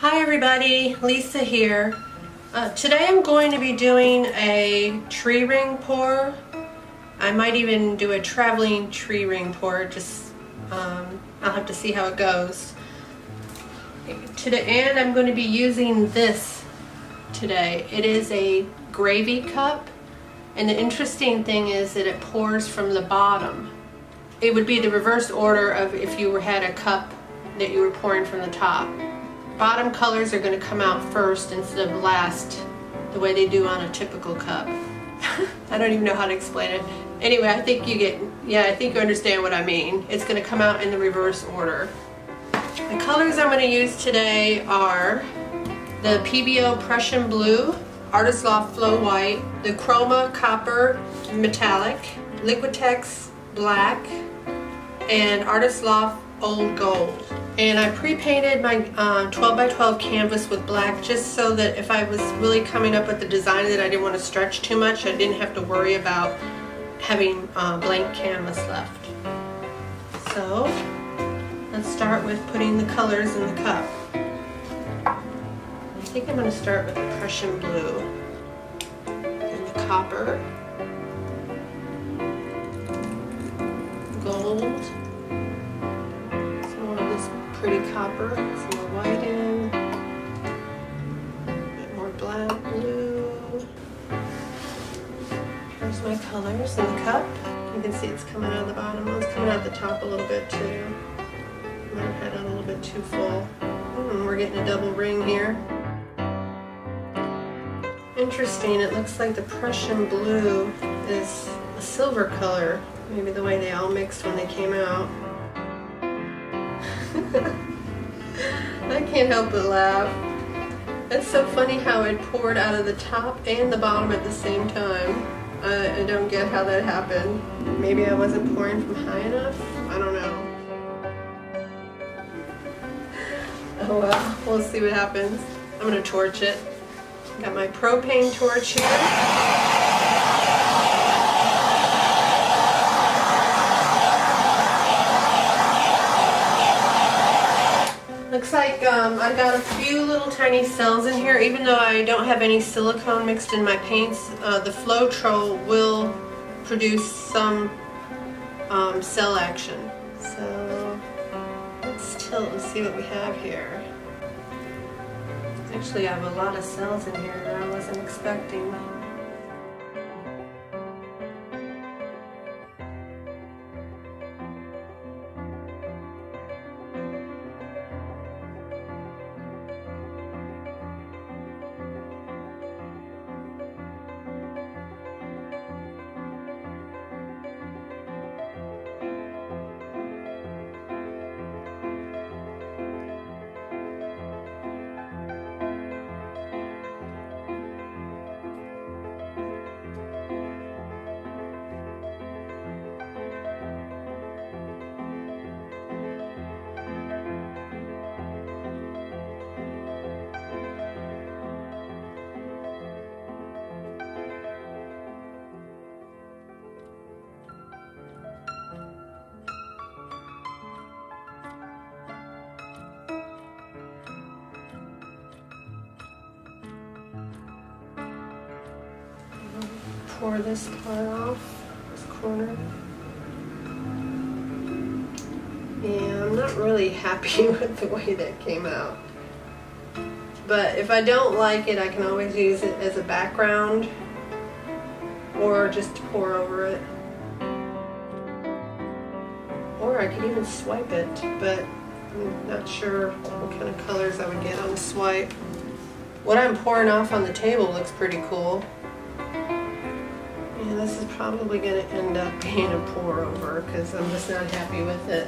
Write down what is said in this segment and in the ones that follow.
Hi everybody, Lisa here. Today I'm going to be doing a tree ring pour. I might even do a traveling tree ring pour, I'll have to see how it goes. And I'm going to be using this today. It is a gravy cup, and the interesting thing is that it pours from the bottom. It would be the reverse order of if you had a cup that you were pouring from the top. Bottom colors are going to come out first instead of last, the way they do on a typical cup. I don't even know how to explain it. Anyway, I think you understand what I mean. It's going to come out in the reverse order. The colors I'm going to use today are the Pebeo Prussian Blue, Artist Loft Flow White, the Chroma Copper Metallic, Liquitex Black, and Artist Loft Old Gold. And I pre-painted my 12 by 12 canvas with black just so that if I was really coming up with the design that I didn't want to stretch too much, I didn't have to worry about having blank canvas left. So let's start with putting the colors in the cup. I think I'm going to start with the Prussian Blue and the Copper, Gold, pretty copper, some more white in, a bit more black, blue. Here's my colors in the cup. You can see it's coming out of the bottom. It's coming out the top a little bit too. Might have had it a little bit too full. We're getting a double ring here. Interesting, it looks like the Prussian Blue is a silver color. Maybe the way they all mixed when they came out. I can't help but laugh. It's so funny how it poured out of the top and the bottom at the same time. I don't get how that happened. Maybe I wasn't pouring from high enough? I don't know. Oh well, we'll see what happens. I'm going to torch it. Got my propane torch here. Looks like I got a few little tiny cells in here. Even though I don't have any silicone mixed in my paints, the Floetrol will produce some cell action. So let's tilt and see what we have here. Actually, I have a lot of cells in here that I wasn't expecting. Pour this part off, this corner. And I'm not really happy with the way that came out. But if I don't like it, I can always use it as a background or just pour over it. Or I could even swipe it, but I'm not sure what kind of colors I would get on the swipe. What I'm pouring off on the table looks pretty cool. Yeah, this is probably going to end up being a pour over because I'm just not happy with it.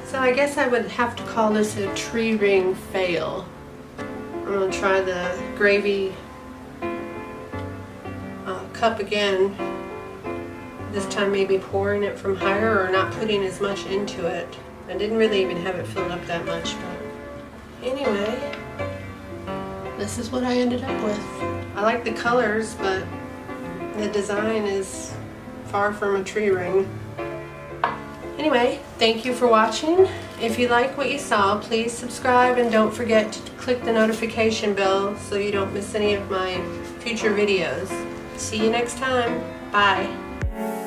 So I guess I would have to call this a tree ring fail. I'm going to try the gravy cup again. This time maybe pouring it from higher or not putting as much into it. I didn't really even have it filled up that much, but anyway, this is what I ended up with. I like the colors, but the design is far from a tree ring. Anyway, thank you for watching. If you like what you saw, please subscribe and don't forget to click the notification bell so you don't miss any of my future videos. See you next time. Bye.